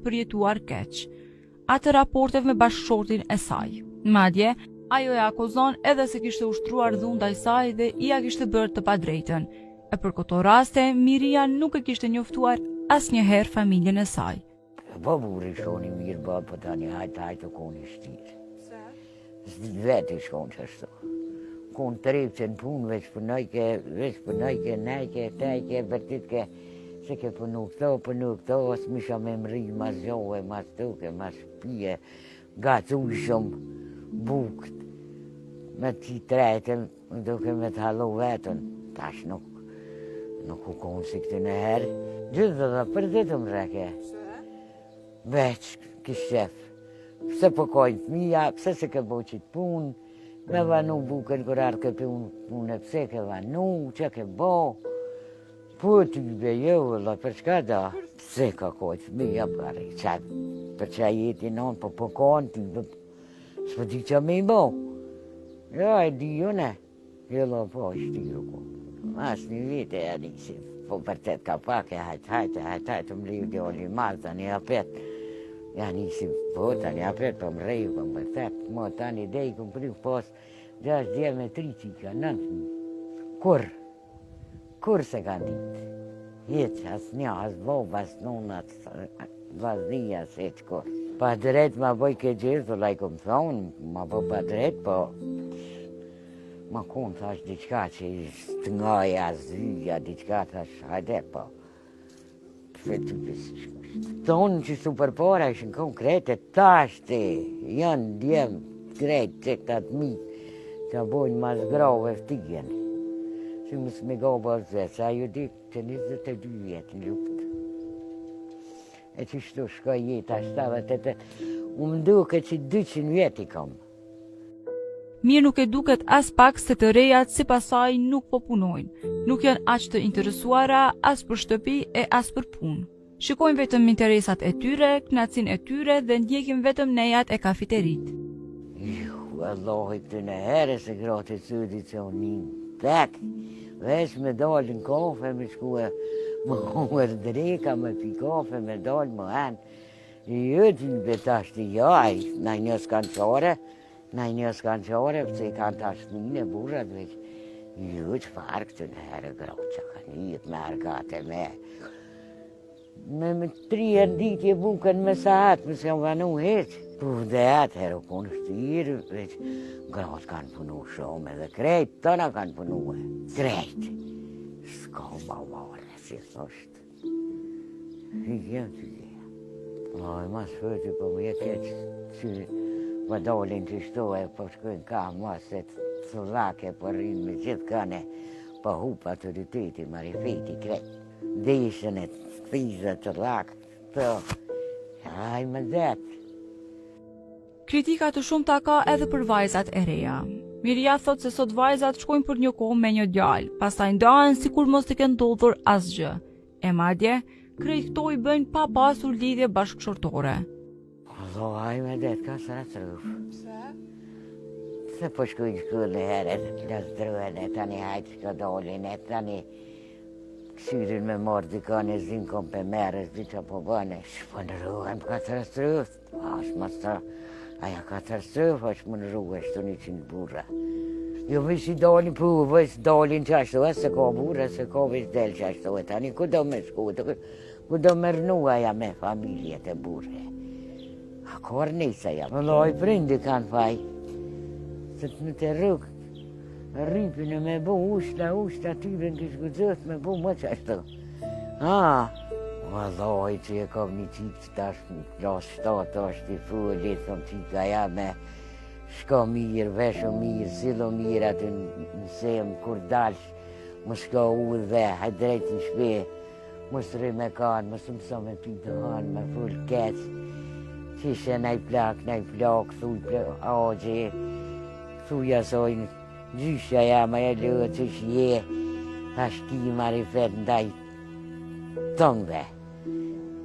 përjetuar keq, atë raporteve me bashkëshortin e saj. Madje, ajo e akuzon edhe se kishte ushtruar dhunë ndaj saj dhe ia kishte bërë të padrejtën. E për këto raste, Miria nuk e kishte njoftuar asnjëherë familjen e saj. Po burri shkoni mirë, po tani hajtë të koni shtirë. Vetë shkoni qështu. Konë të repë në punë, veç përnojke, nejke, tejke, vërtitke, se ke punu këto, asë misha me mri, mas gjohë, mas tuke, mas pije, gacujshëm, bukët, me ti tretën, duke me të halu vetën, tash nuk u konë si këtë në herë, gjithë dhe për ditë më reke, veç kishef, pse përkojnë të mija, pse se ke bo qitë punë, me vanu bukën kërarë ke punë, pse ke vanu, që ke bo, po ty be jo, për çka da, pse ka kojtë të mija pari, për që jeti non, po përkojnë ty, s'po di që me i bo. Ja, e di ju ne, jello po shtiru ku. Mas një vite e nisi, po për tëtë ka pak e hajtë, më riu djoli malë, tani apet. Ja nisi, po tani apet, po më riu, po më tëtë, mo tani dej, ku më priu pos, 6 dje me 3 qika, 9, kur se ka ditë. Jetë, as një, as bob, as nunat, vaznia, se që kur. Pa drejt ma boj ke gjithë, la i kom thonë, ma boj pa drejt, po ma konë thash diqka që të ngaja, zyja, diqka thash, hajde, po. Tonë që su përpora ishin konkrete, tash të janë djemë krejt që këta të mitë, që bojnë mas grove ftigjen. Që mësë me goba zë, sa ju dikë që 22 vjetë në luptë. E që shtu shkoj jetë, më duke që 200 vjetë i kam. Mirë nuk e duket as pak se të rejat si pasaj nuk po punojnë, nuk janë aq të interesuara as për shtëpi e as për punë. Shikojnë vetëm interesat e tyre, knacin e tyre dhe ndjekim vetëm nejat e kafiterit. Allahi të në herë se gratë të tradicionin, tek, veç me dalin kafe, me shkue, më huër dreka, me pi kafe, me dalë, më henë. Jëtë në betash të jaj, na një s'kanë qare, pëse i kanë tashtnin e burrat veç. Jëtë farë këtë në herë gratë që kanë jetë me argate me. Me 3 ditje bukën me sahat, më se më vanu heqë. Po dhe atë herë u konë shtirë, veç gratë kanë punu shumë edhe krejt, tëna kanë punu e. Krejt. S'ka ma vare, si thoshtë. Hygjen. Oj, mas fëti po më jetë që më dolin që shtohe, po shkojnë ka se të lake, po rinë me gjithë kane, po hupa autoriteti, marifeti, krejt. Deshën e të thizët të lakë, të aj më zetë. Kritika të shumta ka edhe për vajzat e reja. Miria thot se sot vajzat shkojnë për një kohë me një djalë, pastaj ndahen sikur mos të kenë ndodhur asgjë. E madje, krejt këto i bëjnë pa pasur lidhje bashkëshortore. Allo, aj me det, ka sa rëfë. Se po shkojnë shkullë herë, las druen e tani hajtë shka dolin e tani këshyrin me morë dikane zinë kom për merës, diqa po bëne, shpo në ruhem ka të rëstrëfë, ashtë mas të, aja ka të rëstrëfë, ashtë më në ruhe, shtu 100 burra. Jo vësh i dalin pu, vësh dalin qashtu, se ka burra, se ka vësh del qashtu, e tani ku do me shku, ku do me rënu aja me familjet e burre. A kor nisa ja, më loj prindi kanë faj, se të në të rrugë, rripin e me bu ushta tyren kishë gëzët me bu më qashtu. Vallaj që e kam një qikë që tash në klas 7 është i fullit, thëm qika ja me shko mirë, vesho mirë, silo mirë atë në sem, kur dalsh, më shko u dhe, hajt drejt në shpe, më sëri me kanë, më së mëso me pi të hanë, me full keq, që ishe nej plak, thuj plak, agje, thuj asojnë, gjysha ja ma e lëë që shje, thash ki marifet ndaj tëngve.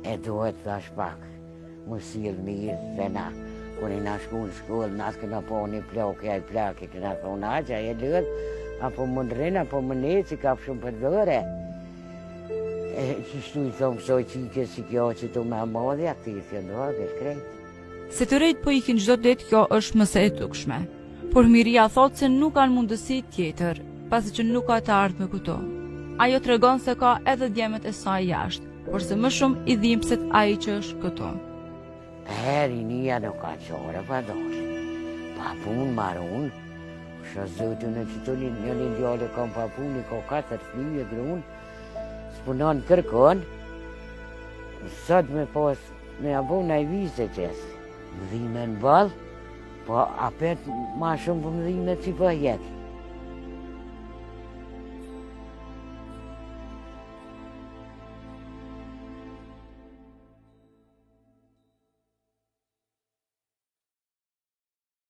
E duhet thash pak, më silë mirë, se na, kër i na shku në shkollë, na s'këna po një plak, e plak, i këna thonë agja, e lëtë, apo më ndrinë, apo më ne, që ka shumë për dhore. Qështu I thomë kësoj qike si kjo që të me madhe, ati që ndodhe, krejt. Se të rejt po ikin çdo ditë, kjo është më se e dukshme. Por Miria thot se nuk kanë mundësi tjetër, pasi që nuk ka të ardhme këto. Ajo tregon se ka edhe djemet e saj jashtë, por se më shumë I dhimbset ai që është këto. Heri nia nuk ka qore pa dosh. Pa pun marun, shë zëtën e që të një djale kam pa pun, ka 4 fëmijë grun, s'punon kërkon, sot me pas me abon e vizë qesë. Më dhime në balë, po apet ma shumë për më dhime që po jetë.